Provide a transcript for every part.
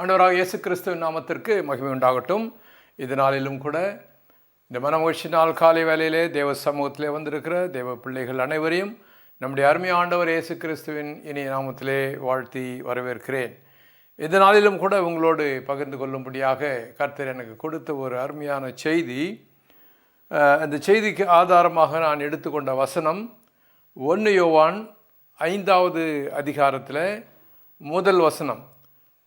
ஆண்டவராக இயேசு கிறிஸ்துவின் நாமத்திற்கு மகிமை உண்டாகட்டும். இது நாளிலும் கூட இந்த மனமகிழ்ச்சி நாள் காலை வேளையிலே தேவ சமூகத்திலே வந்திருக்கிற தேவ பிள்ளைகள் அனைவரையும் நம்முடைய அருமை ஆண்டவர் இயேசு கிறிஸ்துவின் இனிய நாமத்திலே வாழ்த்தி வரவேற்கிறேன். இந்த நாளிலும் கூட உங்களோடு பகிர்ந்து கொள்ளும்படியாக கர்த்தர் எனக்கு கொடுத்த ஒரு அருமையான செய்தி. அந்த செய்திக்கு ஆதாரமாக நான் எடுத்துக்கொண்ட வசனம் 1 யோவான் 5வது அதிகாரத்தில் முதல் வசனம்.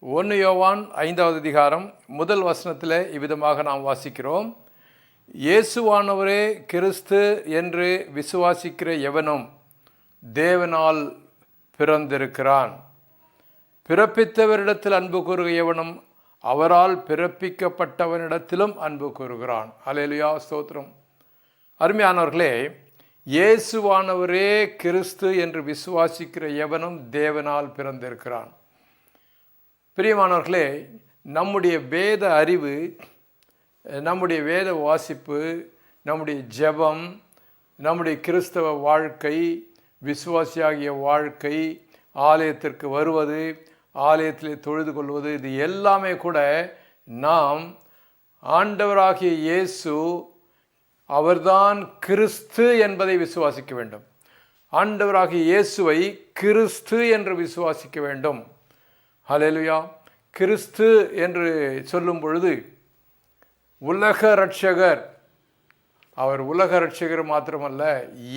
1 யோவான் 5வது அதிகாரம் முதல் வசனத்தில் இவ்விதமாக நாம் வாசிக்கிறோம். இயேசுவானவரே கிறிஸ்து என்று விசுவாசிக்கிற எவனும் தேவனால் பிறந்திருக்கிறான். பிறப்பித்தவரிடத்தில் அன்பு கூறுகிற எவனும் அவரால் பிறப்பிக்கப்பட்டவனிடத்திலும் அன்பு கூறுகிறான். அல்லேலூயா, ஸ்தோத்திரம். அருமையானவர்களே, இயேசுவானவரே கிறிஸ்து என்று விசுவாசிக்கிற எவனும் தேவனால் பிறந்திருக்கிறான். பிரியமானவர்களே, நம்முடைய வேத அறிவு, நம்முடைய வேத வாசிப்பு, நம்முடைய ஜெபம், நம்முடைய கிறிஸ்தவ வாழ்க்கை, விசுவாசியாகிய வாழ்க்கை, ஆலயத்திற்கு வருவது, ஆலயத்தில் தொழுது கொள்வது, இது எல்லாமே கூட நாம் ஆண்டவராகிய இயேசு அவர்தான் கிறிஸ்து என்பதை விசுவாசிக்க வேண்டும். ஆண்டவராகிய இயேசுவை கிறிஸ்து என்று விசுவாசிக்க வேண்டும். ஹல்லேலூயா. கிறிஸ்து என்று சொல்லும் பொழுது உலக இரட்சகர், அவர் உலக இரட்சகர் மாத்திரமல்ல,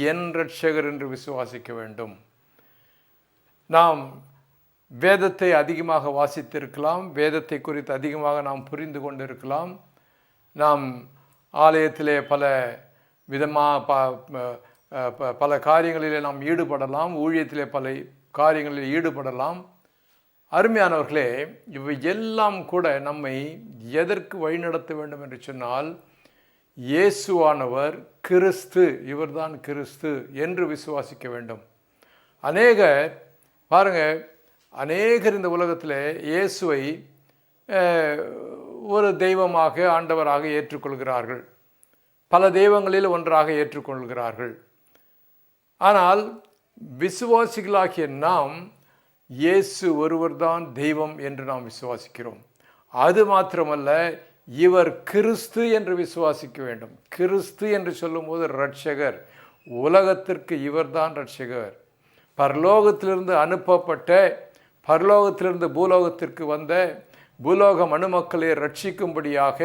என் இரட்சகர் என்று விசுவாசிக்க வேண்டும். நாம் வேதத்தை அதிகமாக வாசித்திருக்கலாம், வேதத்தை குறித்து அதிகமாக நாம் புரிந்து கொண்டிருக்கலாம். நாம் ஆலயத்திலே பல விதமாக பல காரியங்களிலே நாம் ஈடுபடலாம், ஊழியத்திலே பல காரியங்களில் ஈடுபடலாம். அருமையானவர்களே, இவை எல்லாம் கூட நம்மை எதற்கு வழிநடத்த வேண்டும் என்று சொன்னால், இயேசுவானவர் கிறிஸ்து, இவர்தான் கிறிஸ்து என்று விசுவாசிக்க வேண்டும். அநேகர் இந்த உலகத்தில் இயேசுவை ஒரு தெய்வமாக, ஆண்டவராக ஏற்றுக்கொள்கிறார்கள். பல தெய்வங்களில் ஒன்றாக ஏற்றுக்கொள்கிறார்கள். ஆனால் விசுவாசிகளாகிய நாம் இயேசு ஒருவர்தான் தெய்வம் என்று நாம் விசுவாசிக்கிறோம். அது மாத்திரமல்ல, இவர் கிறிஸ்து என்று விசுவாசிக்க வேண்டும். கிறிஸ்து என்று சொல்லும்போது இரட்சகர், உலகத்திற்கு இவர்தான் இரட்சகர். பரலோகத்திலிருந்து அனுப்பப்பட்ட, பரலோகத்திலிருந்து பூலோகத்திற்கு வந்த, பூலோக மனுமக்களை ரட்சிக்கும்படியாக,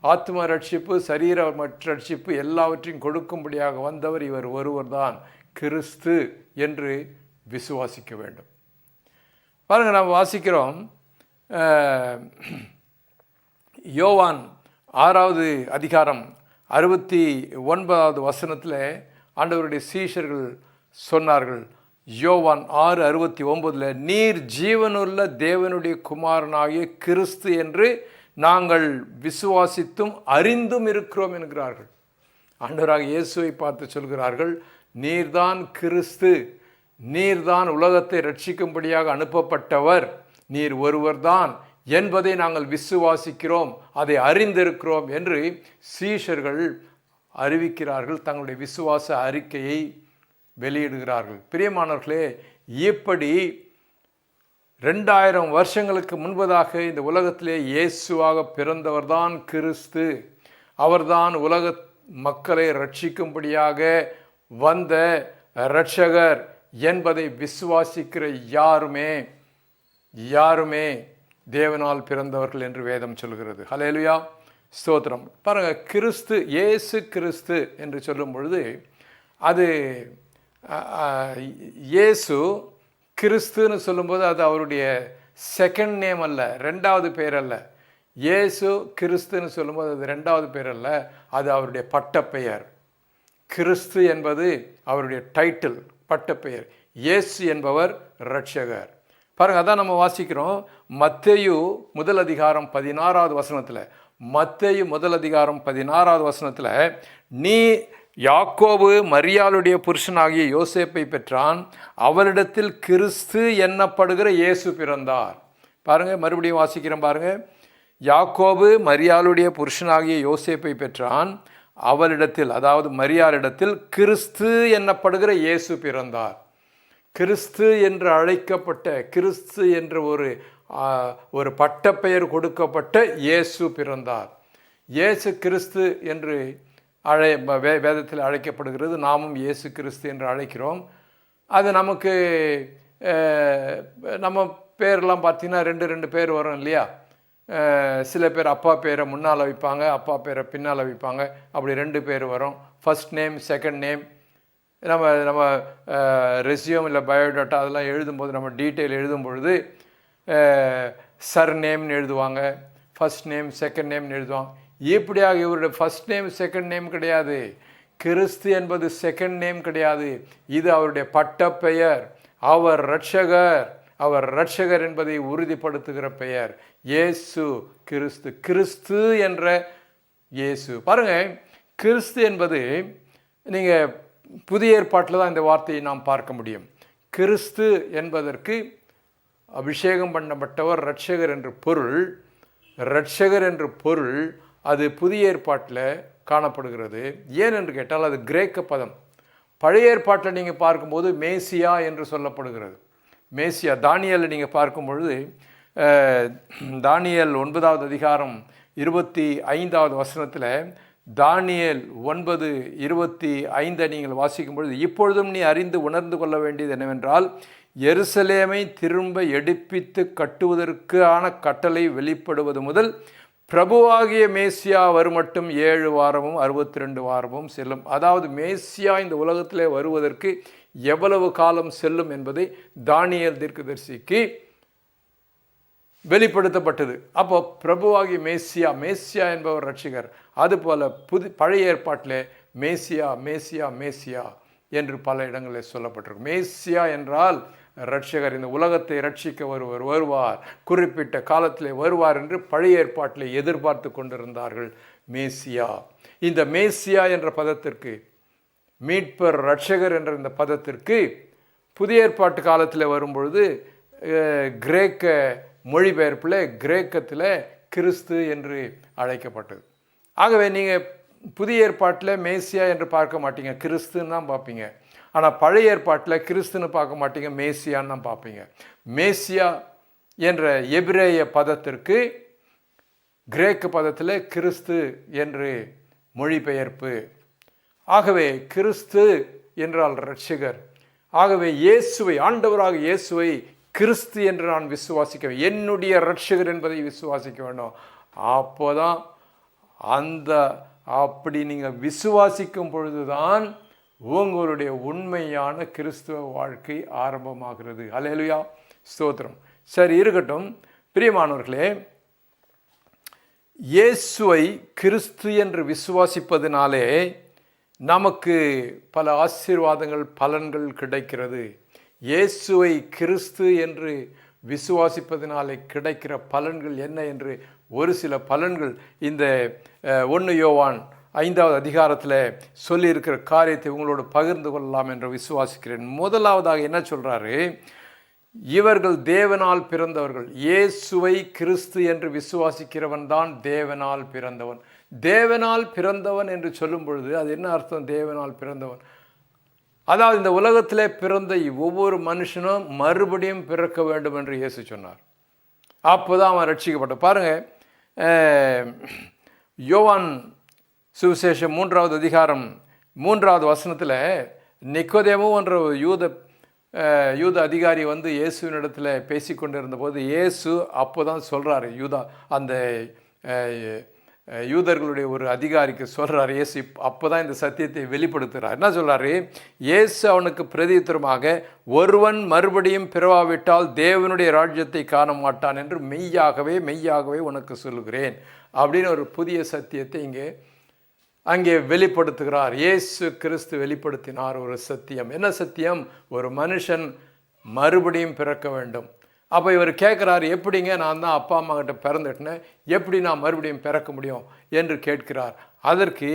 ஆத்ம ரட்சிப்பு, சரீர ரட்சிப்பு எல்லாவற்றையும் கொடுக்கும்படியாக வந்தவர் இவர் ஒருவர்தான் கிறிஸ்து என்று விசுவாசிக்க வேண்டும். பாருங்கள், நாம் வாசிக்கிறோம் யோவான் 6வது அதிகாரம் 69வது வசனத்தில் ஆண்டவருடைய சீஷர்கள் சொன்னார்கள். யோவான் 6:69, நீர் ஜீவனுள்ள தேவனுடைய குமாரனாகிய கிறிஸ்து என்று நாங்கள் விசுவாசித்தும் அறிந்தும் இருக்கிறோம் என்கிறார்கள். ஆண்டவராக இயேசுவை பார்த்து சொல்கிறார்கள், நீர்தான் கிறிஸ்து, நீர்தான் உலகத்தை ரட்சிக்கும்படியாக அனுப்பப்பட்டவர், நீர் ஒருவர்தான் என்பதை நாங்கள் விசுவாசிக்கிறோம், அதை அறிந்திருக்கிறோம் என்று சீஷர்கள் அறிவிக்கிறார்கள். தங்களுடைய விசுவாச அறிக்கையை வெளியிடுகிறார்கள். பிரியமானவர்களே, இப்படி 2000 வருஷங்களுக்கு முன்பதாக இந்த உலகத்திலே இயேசுவாக பிறந்தவர்தான் கிறிஸ்து, அவர்தான் உலக மக்களை ரட்சிக்கும்படியாக வந்த இரட்சகர் என்பதை விசுவாசிக்கிற யாருமே தேவனால் பிறந்தவர்கள் என்று வேதம் சொல்கிறது. ஹல்லேலூயா, ஸ்தோத்திரம். பாருங்கள், கிறிஸ்து, இயேசு கிறிஸ்து என்று சொல்லும் பொழுது அது இயேசு கிறிஸ்துன்னு சொல்லும்போது அது அவருடைய செகண்ட் நேம் அல்ல, 2வது பேர் அல்ல. இயேசு கிறிஸ்துன்னு சொல்லும்போது அது 2வது பேர் அல்ல, அது அவருடைய பட்டப்பெயர். கிறிஸ்து என்பது அவருடைய டைட்டில், பட்டப்பெயர். இயேசு என்பவர் இரட்சகர். பாருங்கள், அதான் நம்ம வாசிக்கிறோம் மத்தேயு 1 அதிகாரம் 16வது வசனத்தில். மத்தேயு 1 அதிகாரம் 16வது வசனத்தில், நீ யாக்கோபு மரியாளுடைய புருஷனாகிய யோசேப்பை பெற்றான், அவளிடத்தில் கிறிஸ்து என்னப்படுகிற இயேசு பிறந்தார். பாருங்கள், மறுபடியும் வாசிக்கிறோம் பாருங்கள். யாக்கோபு மரியாளுடைய புருஷனாகிய யோசேப்பை பெற்றான், அவளிடத்தில், அதாவது மரியாளிடத்தில் கிறிஸ்து என்னப்படுகிற இயேசு பிறந்தார். கிறிஸ்து என்று அழைக்கப்பட்ட, கிறிஸ்து என்ற ஒரு ஒரு பட்டப்பெயர் கொடுக்கப்பட்ட இயேசு பிறந்தார். இயேசு கிறிஸ்து என்று வேதத்தில் அழைக்கப்படுகிறது. நாமும் இயேசு கிறிஸ்து என்று அழைக்கிறோம். அது நமக்கு நம்ம பேர்லாம் பார்த்திங்கன்னா ரெண்டு பேர் வரும் இல்லையா? சில பேர் அப்பா பேரை முன்னால் வைப்பாங்க, அப்பா பேரை பின்னால் வைப்பாங்க. அப்படி 2 பேர் வரும். First name, second name. நம்ம ரெஸ்யூம் இல்லை பயோடாட்டா அதெல்லாம் எழுதும்போது, நம்ம டீட்டெயில் எழுதும் பொழுது சர் நேம்னு எழுதுவாங்க, ஃபர்ஸ்ட் நேம் செகண்ட் நேம்னு எழுதுவாங்க. இப்படியாக இவருடைய ஃபர்ஸ்ட் நேம் செகண்ட் நேம் கிடையாது. கிறிஸ்து என்பது செகண்ட் நேம் கிடையாது. இது அவருடைய பட்டப்பெயர். அவர் இரட்சகர். அவர் இரட்சகர் என்பதை உறுதிப்படுத்துகிற பெயர் இயேசு கிறிஸ்து. கிறிஸ்து என்ற இயேசு. பாருங்கள், கிறிஸ்து என்பது நீங்கள் புதிய ஏற்பாட்டில் தான் இந்த வார்த்தையை நாம் பார்க்க முடியும். கிறிஸ்து என்பதற்கு அபிஷேகம் பண்ணப்பட்டவர், இரட்சகர் என்று பொருள். இரட்சகர் என்று பொருள் அது புதிய ஏற்பாட்டில் காணப்படுகிறது. ஏன் என்று கேட்டால் அது கிரேக்க பதம். பழைய ஏற்பாட்டில் நீங்கள் பார்க்கும்போது மேசியா என்று சொல்லப்படுகிறது. மேசியா தானியேலை நீங்கள் பார்க்கும் பொழுது தானியேல் 9வது அதிகாரம் 25வது வசனத்தில் தானியேல் 9:25 நீங்கள் வாசிக்கும் பொழுது, இப்பொழுதும் நீ அறிந்து உணர்ந்து கொள்ள வேண்டியது என்னவென்றால், எருசலேமை திரும்ப எடுப்பித்து கட்டுவதற்கான கட்டளை வெளிப்படுவது முதல் பிரபுவாகிய மேசியா வருமட்டும் 7 வாரமும் 62 வாரமும் செல்லும். அதாவது மேசியா இந்த உலகத்திலே வருவதற்கு எவ்வளவு காலம் செல்லும் என்பதை தானியேல் தீர்க்கதரிசிக்கு வெளிப்படுத்தப்பட்டது. அப்போ பிரபுவாகிய மேசியா, மேசியா என்பவர் ரட்சிகர். அதுபோல பழைய ஏற்பாட்டிலே மேசியா மேசியா மேசியா என்று பல இடங்களில் சொல்லப்பட்டிருக்கு. மேசியா என்றால் இரட்சகர், இந்த உலகத்தை ரட்சிக்க வருவார், குறிப்பிட்ட காலத்திலே வருவார் என்று பழைய ஏற்பாட்டிலே எதிர்பார்த்து கொண்டிருந்தார்கள் மேசியா. இந்த மேசியா என்ற பதத்திற்கு, மீட்பர் இரட்சகர் என்ற இந்த பதத்திற்கு புதிய ஏற்பாட்டு காலத்தில் வரும்பொழுது கிரேக்க மொழிபெயர்ப்பில் கிரேக்கத்தில் கிறிஸ்து என்று அழைக்கப்பட்டது. ஆகவே நீங்கள் புதிய ஏற்பாட்டில் மேசியா என்று பார்க்க மாட்டீங்க, கிறிஸ்துன்னு தான் பார்ப்பீங்க. ஆனால் பழைய ஏற்பாட்டில் கிறிஸ்துன்னு பார்க்க மாட்டீங்க, மேசியான்னு தான் பார்ப்பீங்க. மேசியா என்ற எபிரேய பதத்திற்கு கிரேக்க பதத்தில் கிறிஸ்து என்று மொழிபெயர்ப்பு. ஆகவே கிறிஸ்து என்றால் இரட்சகர். ஆகவே இயேசுவை, ஆண்டவராக இயேசுவை கிறிஸ்து என்று நான் விசுவாசிக்க, என்னுடைய இரட்சகர் என்பதை விசுவாசிக்க வேண்டும். அப்போதான் அப்படி நீங்கள் விசுவாசிக்கும் பொழுதுதான் உங்களுடைய உண்மையான கிறிஸ்துவ வாழ்க்கை ஆரம்பமாகிறது. அல்லேலூயா, ஸ்தோத்திரம். சரி, இருக்கட்டும். பிரியமானவர்களே, இயேசுவை கிறிஸ்து என்று விசுவாசிப்பதினாலே நமக்கு பல ஆசீர்வாதங்கள், பலன்கள் கிடைக்கிறது. இயேசுவை கிறிஸ்து என்று விசுவாசிப்பதினாலே கிடைக்கிற பலன்கள் என்ன என்று ஒரு சில பலன்கள் இந்த 1 யோவான் 5வது அதிகாரத்தில் சொல்லியிருக்கிற காரியத்தை உங்களோடு பகிர்ந்து கொள்ளலாம் என்று விசுவாசிக்கிறேன். முதலாவதாக என்ன சொல்கிறாரு? இவர்கள் தேவனால் பிறந்தவர்கள். இயேசுவை கிறிஸ்து என்று விசுவாசிக்கிறவன் தான் தேவனால் பிறந்தவன். தேவனால் பிறந்தவன் என்று சொல்லும் பொழுது அது என்ன அர்த்தம்? தேவனால் பிறந்தவன், அதாவது இந்த உலகத்திலே பிறந்த ஒவ்வொரு மனுஷனும் மறுபடியும் பிறக்க வேண்டும் என்று இயேசு சொன்னார். அப்போதான் அவன் ரட்சிக்கப்பட்ட. பாருங்கள், யோவான் சுவிசேஷம் 3வது அதிகாரம் 3வது வசனத்தில் நிக்கோதேமு என்ற யூத அதிகாரி வந்து இயேசுவினிடத்தில் பேசி கொண்டிருந்த போது இயேசு அப்போ தான் சொல்கிறாரு, அந்த யூதர்களுடைய ஒரு அதிகாரிக்கு சொல்கிறார் இயேசு. அப்போ தான் இந்த சத்தியத்தை வெளிப்படுத்துகிறார். என்ன சொல்கிறாரு? இயேசு அவனுக்கு பிரதியுத்தரமாக, ஒருவன் மறுபடியும் பிறவாவிட்டால் தேவனுடைய ராஜ்யத்தை காண மாட்டான் என்று மெய்யாகவே மெய்யாகவே உனக்கு சொல்லுகிறேன் அப்படின்னு ஒரு புதிய சத்தியத்தை அங்கே வெளிப்படுத்துகிறார். இயேசு கிறிஸ்து வெளிப்படுத்தினார் ஒரு சத்தியம். என்ன சத்தியம்? ஒரு மனுஷன் மறுபடியும் பிறக்க வேண்டும். அப்போ இவர் கேட்குறாரு, எப்படிங்க, நான் தான் அப்பா அம்மா கிட்ட பிறந்துட்டேன், எப்படி நான் மறுபடியும் பிறக்க முடியும் என்று கேட்கிறார். அதற்கு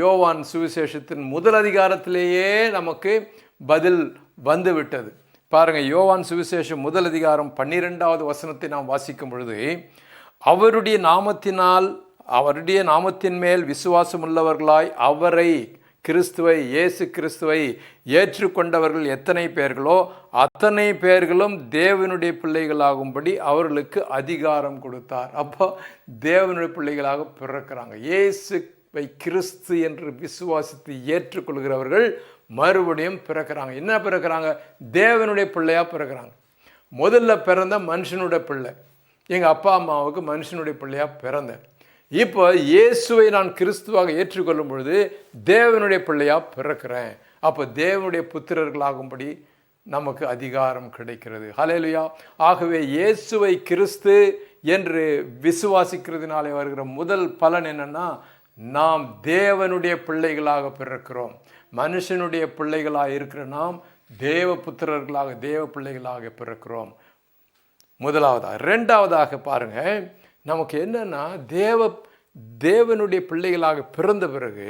யோவான் சுவிசேஷத்தின் 1 அதிகாரத்திலேயே நமக்கு பதில் வந்து விட்டது. பாருங்கள், யோவான் சுவிசேஷம் 1 அதிகாரம் 12வது வசனத்தை நாம் வாசிக்கும் பொழுது, அவருடைய நாமத்தின் மேல் விசுவாசம் உள்ளவர்களாய் அவரை, கிறிஸ்துவை இயேசு கிறிஸ்துவை ஏற்றுக்கொண்டவர்கள் எத்தனை பேர்களோ அத்தனை பேர்களும் தேவனுடைய பிள்ளைகளாகும்படி அவர்களுக்கு அதிகாரம் கொடுத்தார். அப்போ தேவனுடைய பிள்ளைகளாக பிறக்கிறாங்க. இயேசுவை கிறிஸ்து என்று விசுவாசித்து ஏற்றுக்கொள்கிறவர்கள் மறுபடியும் பிறக்கிறாங்க. என்ன பிறக்கிறாங்க? தேவனுடைய பிள்ளையாக பிறக்கிறாங்க. முதல்ல பிறந்த மனுஷனுடைய பிள்ளை, எங்கள் அப்பா அம்மாவுக்கு மனுஷனுடைய பிள்ளையாக பிறந்தேன். இப்போ இயேசுவை நான் கிறிஸ்துவாக ஏற்றுக்கொள்ளும் பொழுது தேவனுடைய பிள்ளையாக பிறக்கிறேன். அப்போ தேவனுடைய புத்திரர்களாகும்படி நமக்கு அதிகாரம் கிடைக்கிறது. ஹல்லேலூயா. ஆகவே இயேசுவை கிறிஸ்து என்று விசுவாசிக்கிறதுனாலே வருகிற முதல் பலன் என்னன்னா, நாம் தேவனுடைய பிள்ளைகளாக பிறக்கிறோம். மனுஷனுடைய பிள்ளைகளாக இருக்கிற நாம் தேவ புத்திரர்களாக தேவ பிள்ளைகளாக பிறக்கிறோம். முதலாவதாக. ரெண்டாவதாக பாருங்க, நமக்கு என்னன்னா தேவனுடைய பிள்ளைகளாக பிறந்த பிறகு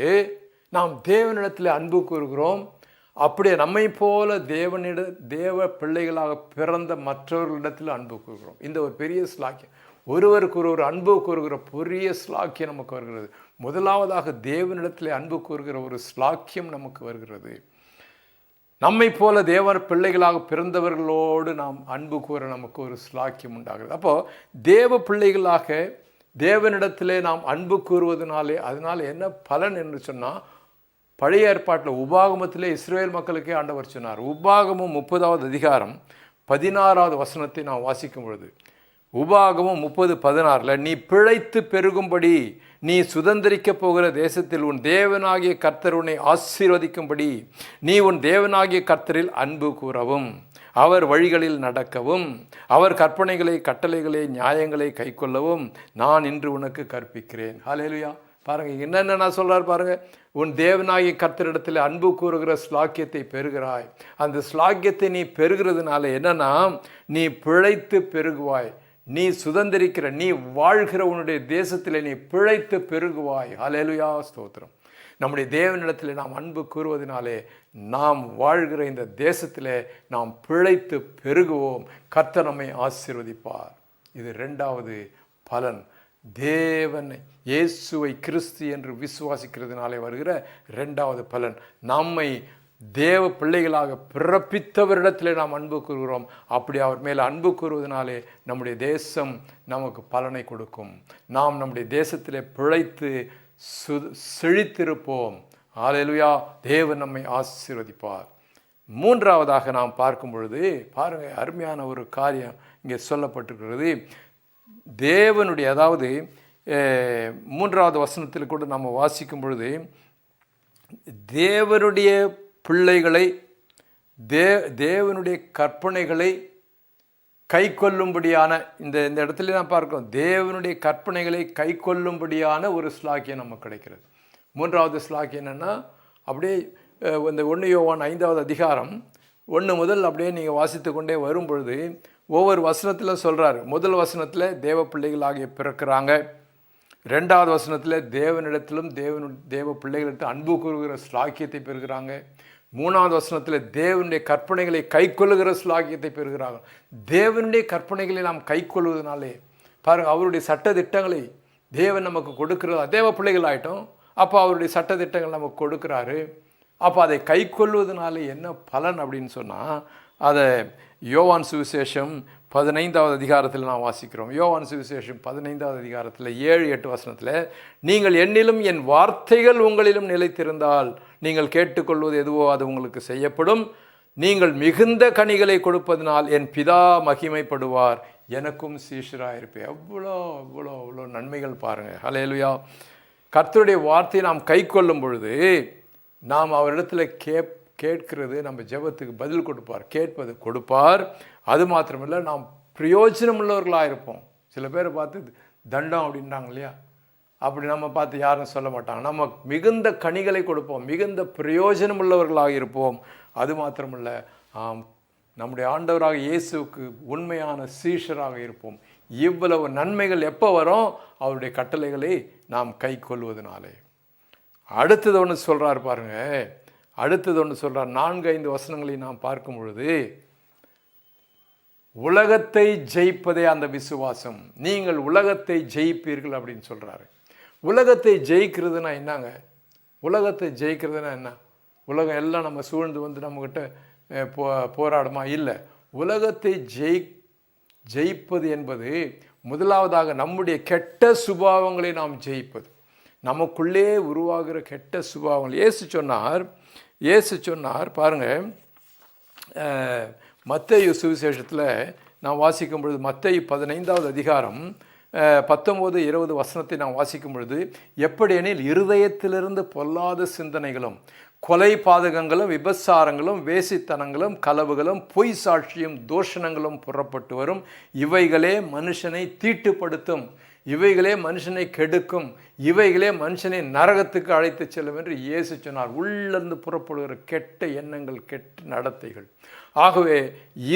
நாம் தேவனிடத்தில் அன்பு கூறுகிறோம். அப்படியே நம்மை போல தேவ பிள்ளைகளாக பிறந்த மற்றவர்களிடத்தில் அன்பு கூறுகிறோம். இந்த ஒரு பெரிய ஸ்லாக்கியம், ஒருவருக்கு ஒரு அன்பு கூறுகிற பெரிய ஸ்லாக்கியம் நமக்கு வருகிறது. முதலாவதாக தேவனிடத்தில் அன்பு கூறுகிற ஒரு ஸ்லாக்கியம் நமக்கு வருகிறது. நம்மை போல தேவ பிள்ளைகளாக பிறந்தவர்களோடு நாம் அன்பு கூற நமக்கு ஒரு ஸ்லாக்கியம் உண்டாகிறது. அப்போது தேவ பிள்ளைகளாக தேவனிடத்திலே நாம் அன்பு கூறுவதனாலே அதனால் என்ன பலன் என்று சொன்னால், பழைய ஏற்பாட்டில் உபாகமத்திலே இஸ்ரவேல் மக்களுக்கே ஆண்டவர் சொன்னார். உபாகமம் 30வது அதிகாரம் 16வது வசனத்தை நாம் வாசிக்கும் பொழுது, உபாகமம் 30:16, நீ பிழைத்து பெருகும்படி நீ சுதந்திரிக்க போகிற தேசத்தில் உன் தேவனாகிய கர்த்தர் உன்னை ஆசீர்வதிக்கும்படி நீ உன் தேவனாகிய கர்த்தரில் அன்பு கூறவும், அவர் வழிகளில் நடக்கவும், அவர் கற்பனைகளை கட்டளைகளை நியாயங்களை கைக்கொள்ளவும் நான் இன்று உனக்கு கற்பிக்கிறேன். ஹல்லேலூயா. பாருங்கள் என்னென்ன நான் சொல்கிறார் பாருங்கள். உன் தேவனாகிய கர்த்தரிடத்தில் அன்பு கூறுகிற ஸ்லாக்கியத்தை பெறுகிறாய். அந்த ஸ்லாக்கியத்தை நீ பெறுகிறதுனால என்னன்னா, நீ பிழைத்து பெருகுவாய். நீ சுதந்திரிக்கிற நீ வாழ்கிற உன்னுடைய தேசத்தில் நீ பிழைத்து பெருகுவாய். ஹல்லேலூயா, ஸ்தோத்திரம். நம்முடைய தேவனிடத்தில் நாம் அன்பு கூறுவதனாலே நாம் வாழ்கிற இந்த தேசத்தில் நாம் பிழைத்து பெருகுவோம். கர்த்தர் நம்மை ஆசீர்வதிப்பார். இது ரெண்டாவது பலன். தேவனை இயேசுவை கிறிஸ்து என்று விசுவாசிக்கிறதுனாலே வருகிற ரெண்டாவது பலன். நம்மை தேவ பிள்ளைகளாக பிறப்பித்தவரிடத்திலே நாம் அன்பு கூறுகிறோம். அப்படி அவர் மேலே அன்பு கூறுவதனாலே நம்முடைய தேசம் நமக்கு பலனை கொடுக்கும். நாம் நம்முடைய தேசத்திலே பிழைத்து செழித்திருப்போம். ஹல்லேலூயா. தேவன் நம்மை ஆசீர்வதிப்பார். மூன்றாவதாக நாம் பார்க்கும் பொழுது பாருங்கள், அருமையான ஒரு காரியம் இங்கே சொல்லப்பட்டிருக்கிறது. தேவனுடைய, அதாவது 3வது வசனத்தில் கூட நம்ம வாசிக்கும் பொழுது, தேவனுடைய பிள்ளைகளை தேவனுடைய கற்பனைகளை கை கொள்ளும்படியான இந்த இடத்துல நான் பார்க்கிறோம். தேவனுடைய கற்பனைகளை கை கொள்ளும்படியான ஒரு ஸ்லாக்கியம் நமக்கு கிடைக்கிறது. 3வது ஸ்லாக்கியம் என்னென்னா, அப்படியே இந்த 1 யோவான் 5வது அதிகாரம் 1 முதல் அப்படியே நீங்கள் வாசித்து கொண்டே வரும் பொழுது ஒவ்வொரு வசனத்தில் சொல்கிறாரு. முதல் வசனத்தில் தேவ பிள்ளைகளாகிய பிறக்கிறாங்க. 2வது வசனத்தில் தேவனிடத்திலும் தேவ பிள்ளைகளிடத்தில் அன்பு கூறுகிற ஸ்லாக்கியத்தை பெறுகிறாங்க. 3வது வசனத்தில் தேவனுடைய கற்பனைகளை கை கொள்ளுகிற ஸ்லாக்கியத்தை பெறுகிறாங்க. தேவனுடைய கற்பனைகளை நாம் கை கொள்வதனாலே பாருங்கள், அவருடைய சட்ட திட்டங்களை தேவன் நமக்கு கொடுக்கிறதா. தேவ பிள்ளைகள் ஆகிட்டோம். அப்போ அவருடைய சட்ட திட்டங்கள் நமக்கு கொடுக்குறாரு. அப்போ அதை கை கொள்வதனால என்ன பலன் அப்படின்னு சொன்னால், அதை யோவான் சுவிசேஷம் 15வது அதிகாரத்தில் நான் வாசிக்கிறோம். யோவான் சுவிசேஷம் 15வது அதிகாரத்தில் 7-8 வசனத்தில், நீங்கள் என்னிலும் என் வார்த்தைகள் உங்களிலும் நிலைத்திருந்தால் நீங்கள் கேட்டுக்கொள்வது எதுவோ அது உங்களுக்கு செய்யப்படும். நீங்கள் மிகுந்த கனிகளை கொடுப்பதனால் என் பிதா மகிமைப்படுவார், எனக்கும் சீஷராக இருப்பேன். எவ்வளோ அவ்வளோ அவ்வளோ நன்மைகள் பாருங்கள். ஹல்லேலூயா. கர்த்தருடைய வார்த்தையை நாம் கை கொள்ளும் பொழுது நாம் அவரிடத்தில் கேட்கிறது, நம்ம ஜெபத்துக்கு பதில் கொடுப்பார். கேட்பது கொடுப்பார். அது மாத்திரமில்லை, நாம் பிரயோஜனம் உள்ளவர்களாக இருப்போம். சில பேரை பார்த்து தண்டம் அப்படின்றாங்க இல்லையா, அப்படி நம்ம பார்த்து யாரும் சொல்ல மாட்டாங்க. நம்ம மிகுந்த கனிகளை கொடுப்போம், மிகுந்த பிரயோஜனம் உள்ளவர்களாக இருப்போம். அது மாத்திரமில்லை, நம்முடைய ஆண்டவராக இயேசுவுக்கு உண்மையான சீஷராக இருப்போம். இவ்வளவு நன்மைகள் எப்போ வரும்? அவருடைய கட்டளைகளை நாம் கை கொள்வதனாலே. அடுத்தது ஒன்று சொல்கிறார் பாருங்க. அடுத்தது ஒன்று சொல்கிறார். 4-5 வசனங்களை நாம் பார்க்கும் பொழுது, உலகத்தை ஜெயிப்பதே அந்த விசுவாசம், நீங்கள் உலகத்தை ஜெயிப்பீர்கள் அப்படின்னு சொல்கிறாரு. உலகத்தை ஜெயிக்கிறதுனா என்னங்க? உலகத்தை ஜெயிக்கிறதுனா என்ன? உலகம் எல்லாம் நம்ம சூழ்ந்து வந்து நம்மக்கிட்ட போராடுமா? இல்லை. உலகத்தை ஜெயிப்பது என்பது முதலாவதாக நம்முடைய கெட்ட சுபாவங்களை நாம் ஜெயிப்பது, நமக்குள்ளே உருவாகிற கெட்ட சுபாவங்கள். இயேசு சொன்னார் பாருங்கள், மத்தேயு சுவிசேஷத்தில் நான் வாசிக்கும் பொழுது, மத்தேயு 15வது அதிகாரம் 19-20 வசனத்தை நான் வாசிக்கும் பொழுது, எப்படியெனில் இருதயத்திலிருந்து பொல்லாத சிந்தனைகளும் கொலை பாதகங்களும் விபச்சாரங்களும் வேசித்தனங்களும் களவுகளும் பொய் சாட்சியும் தூஷணங்களும் புறப்பட்டு வரும், இவைகளே மனுஷனை தீட்டுப்படுத்தும், இவைகளே மனுஷனை கெடுக்கும், இவைகளே மனுஷனை நரகத்துக்கு அழைத்து செல்லும் என்று இயேசு சொன்னார். உள்ளிருந்து புறப்படுகிற கெட்ட எண்ணங்கள், கெட்ட நடத்தைகள். ஆகவே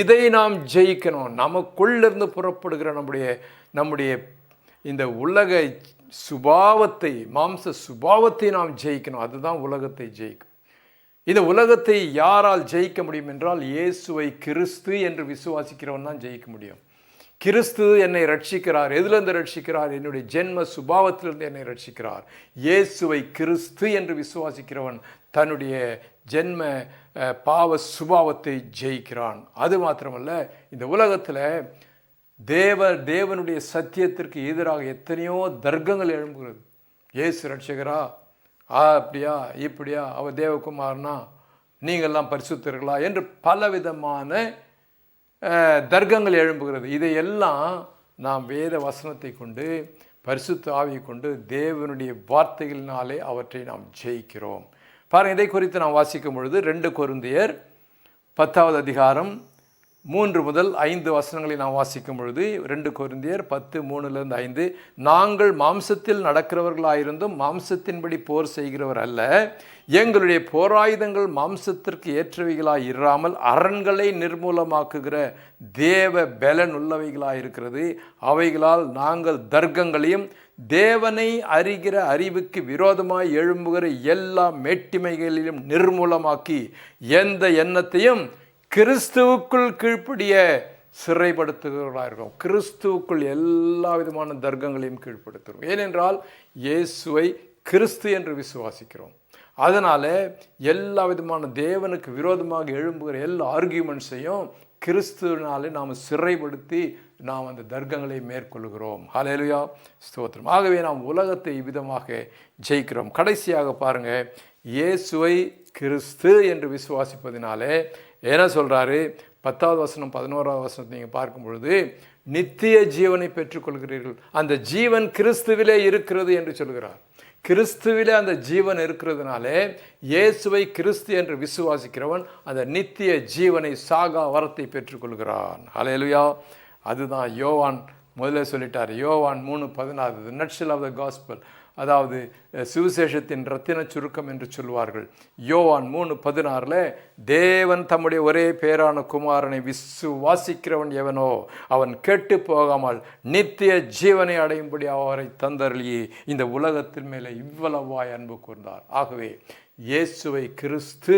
இதை நாம் ஜெயிக்கணும். நமக்குள்ளிருந்து புறப்படுகிற நம்முடைய இந்த உலக சுபாவத்தை, மாம்ச சுபாவத்தை நாம் ஜெயிக்கணும். அதுதான் உலகத்தை ஜெயிக்கும். இந்த உலகத்தை யாரால் ஜெயிக்க முடியும் என்றால், இயேசுவை கிறிஸ்து என்று விசுவாசிக்கிறவன் தான் ஜெயிக்க முடியும். கிறிஸ்து என்னை ரட்சிக்கிறார். எதிலிருந்து ரட்சிக்கிறார்? என்னுடைய ஜென்ம சுபாவத்திலிருந்து என்னை ரட்சிக்கிறார். இயேசுவை கிறிஸ்து என்று விசுவாசிக்கிறவன் தன்னுடைய ஜென்ம பாவ சுபாவத்தை ஜெயிக்கிறான். அது மாத்திரமல்ல, இந்த உலகத்தில் தேவனுடைய சத்தியத்திற்கு எதிராக எத்தனையோ தர்க்கங்கள் எழும்புகிறது. இயேசு ரட்சகரா? அப்படியா இப்படியா? அவர் தேவகுமாரனா? நீங்கள்லாம் பரிசுத்தர்களா? என்று பலவிதமான தர்க்கங்கள் எழும்புகிறது. இதையெல்லாம் நாம் வேத வசனத்தை கொண்டு, பரிசுத்த ஆவியை கொண்டு, தேவனுடைய வார்த்தைகளினாலே அவற்றை நாம் ஜெயிக்கிறோம். பாருங்கள், இதை குறித்து நாம் வாசிக்கும் பொழுது 2 கொரிந்தியர் 10வது அதிகாரம் 3-5 வசனங்களை நாம் வாசிக்கும் பொழுது, 2 கொரிந்தியர் 10:3-5, நாங்கள் மாம்சத்தில் நடக்கிறவர்களாயிருந்தும் மாம்சத்தின்படி போர் செய்கிறவர் அல்ல, எங்களுடைய போராயுதங்கள் மாம்சத்திற்கு ஏற்றவைகளாய் இராமல் அரண்களை நிர்மூலமாக்குகிற தேவ பலன் உள்ளவைகளாயிருக்கிறது. அவைகளால் நாங்கள் தர்க்கங்களையும் தேவனை அறிகிற அறிவுக்கு விரோதமாய் எழும்புகிற எல்லா மேட்டிமைகளிலும் நிர்மூலமாக்கி எந்த எண்ணத்தையும் கிறிஸ்துவுக்குள் கீழ்ப்படிய சிறைப்படுத்துகிறவர்களாக இருக்கும். கிறிஸ்துவுக்குள் எல்லா விதமான தர்க்கங்களையும் கீழ்ப்படுத்துகிறோம். ஏனென்றால் இயேசுவை கிறிஸ்து என்று விசுவாசிக்கிறோம். அதனால் எல்லா விதமான தேவனுக்கு விரோதமாக எழும்புகிற எல்லா ஆர்கியூமெண்ட்ஸையும் கிறிஸ்துவினாலே நாம் சிறைப்படுத்தி நாம் அந்த தர்க்கங்களை மேற்கொள்கிறோம். ஹல்லேலூயா, ஸ்தோத்திரம். ஆகவே நாம் உலகத்தை இவ்விதமாக ஜெயிக்கிறோம். கடைசியாக பாருங்கள், இயேசுவை கிறிஸ்து என்று விசுவாசிப்பதினாலே என்ன சொல்கிறாரு? 10வது வசனம் 11வது வசனத்தை நீங்கள் பார்க்கும் பொழுது, நித்திய ஜீவனை பெற்றுக்கொள்கிறீர்கள், அந்த ஜீவன் கிறிஸ்துவிலே இருக்கிறது என்று சொல்கிறார். கிறிஸ்துவிலே அந்த ஜீவன் இருக்கிறதுனாலே இயேசுவை கிறிஸ்து என்று விசுவாசிக்கிறவன் அந்த நித்திய ஜீவனை, சாகா வரத்தை பெற்றுக்கொள்கிறான். ஹல்லேலூயா. அதுதான் யோவான் முதல்ல சொல்லிட்டார். யோவான் 3:16, தி நட்ஷல் ஆஃப் த காஸ்பல், அதாவது சுவிசேஷத்தின் ரத்தின சுருக்கம் என்று சொல்வார்கள். யோவான் 3:16, தேவன் தம்முடைய ஒரே பேரான குமாரனை விசுவாசிக்கிறவன் எவனோ அவன் கெட்டு போகாமல் நித்திய ஜீவனை அடையும்படி அவரை தந்தருளி இந்த உலகத்தின் மேலே இவ்வளவாய் அன்பு கூர்ந்தார். ஆகவே இயேசுவை கிறிஸ்து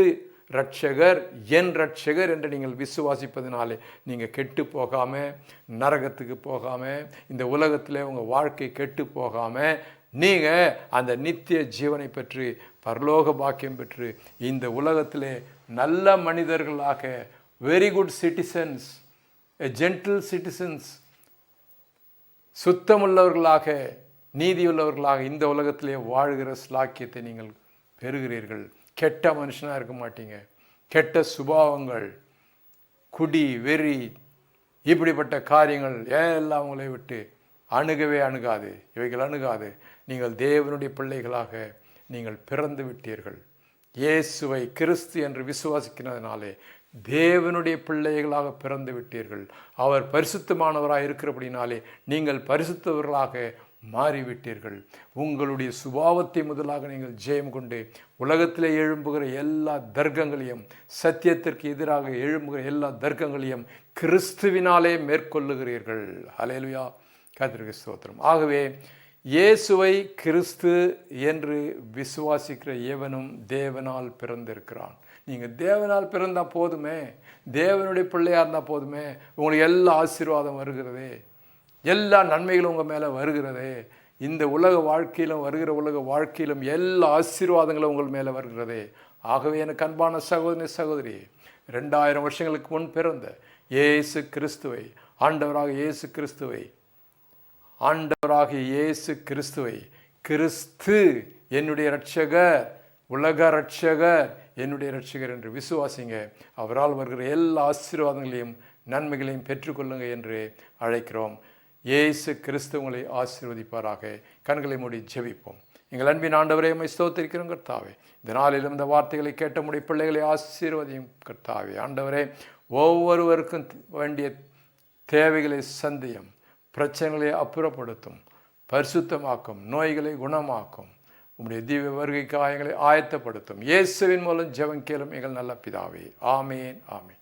ரட்சகர், என் ரட்சகர் என்று நீங்கள் விசுவாசிப்பதினாலே நீங்கள் கெட்டு போகாமல், நரகத்துக்கு போகாமல், இந்த உலகத்தில் உங்கள் வாழ்க்கை கெட்டு போகாமல், நீங்கள் அந்த நித்திய ஜீவனை பெற்று பரலோக பாக்கியம் பெற்று இந்த உலகத்திலே நல்ல மனிதர்களாக, very good citizens, gentle citizens, சுத்தமுள்ளவர்களாக, நீதியுள்ளவர்களாக இந்த உலகத்திலே வாழ்கிற ஸ்லாக்கியத்தை நீங்கள் பெறுகிறீர்கள். கெட்ட மனுஷனாக இருக்க மாட்டீங்க. கெட்ட சுபாவங்கள், குடி, வெறி, இப்படிப்பட்ட காரியங்கள் எல்லாம் அவங்களை விட்டு அணுகாது. இவைகள் அணுகாது. நீங்கள் தேவனுடைய பிள்ளைகளாக நீங்கள் பிறந்து விட்டீர்கள். இயேசுவை கிறிஸ்து என்று விசுவாசிக்கிறதுனாலே தேவனுடைய பிள்ளைகளாக பிறந்து விட்டீர்கள். அவர் பரிசுத்தமானவராக இருக்கிறபடினாலே நீங்கள் பரிசுத்தவர்களாக மாறிவிட்டீர்கள். உங்களுடைய சுபாவத்தை முதலாக நீங்கள் ஜெயம் கொண்டு உலகத்திலே எழும்புகிற எல்லா தர்க்கங்களையும், சத்தியத்திற்கு எதிராக எழும்புகிற எல்லா தர்க்கங்களையும் கிறிஸ்துவினாலே மேற்கொள்ளுகிறீர்கள். ஹல்லேலூயா, கர்த்தருக்கு ஸ்தோத்திரம். ஆகவே இயேசுவை கிறிஸ்து என்று விசுவாசிக்கிற எவனும் தேவனால் பிறந்திருக்கிறான். நீங்கள் தேவனால் பிறந்தால் போதுமே, தேவனுடைய பிள்ளையாக இருந்தால் போதுமே, உங்களுக்கு எல்லா ஆசீர்வாதம் வருகிறதே, எல்லா நன்மைகளும் உங்கள் மேலே வருகிறதே, இந்த உலக வாழ்க்கையிலும் வருகிற உலக வாழ்க்கையிலும் எல்லா ஆசீர்வாதங்களும் உங்கள் மேலே வருகிறதே. ஆகவே எனக்கு அன்பான சகோதரி சகோதரி, 2000 வருஷங்களுக்கு முன் பிறந்த இயேசு கிறிஸ்துவை, ஆண்டவராக இயேசு கிறிஸ்துவை, கிறிஸ்து என்னுடைய இரட்சகர், உலக இரட்சகர், என்னுடைய இரட்சகர் என்று விசுவாசிங்க. அவரால் வருகிற எல்லா ஆசீர்வாதங்களையும் நன்மைகளையும் பெற்றுக்கொள்ளுங்க என்று அழைக்கிறோம். இயேசு கிறிஸ்து உங்களை ஆசீர்வதிப்பாராக. கண்களை மூடி ஜெபிப்போம். எங்கள் அன்பின் ஆண்டவரே, உம்மை ஸ்தோத்திரிக்கிறோம் கர்த்தாவே. இந்த நாளிலும் இந்த வார்த்தைகளை கேட்ட முடிய பிள்ளைகளை ஆசீர்வதியும் கர்த்தாவே. ஆண்டவரே, ஒவ்வொருவருக்கும் வேண்டிய தேவைகளை சந்தியும், பிரச்சனைகளை அப்புறப்படுத்தும், பரிசுத்தமாக்கும், நோய்களை குணமாக்கும். உம்முடைய தீவிர வருகை காயங்களை ஆயத்தப்படுத்தும். இயேசுவின் மூலம் ஜெபம் கேளும் எங்கள் நல்ல பிதாவே. ஆமேன், ஆமேன்.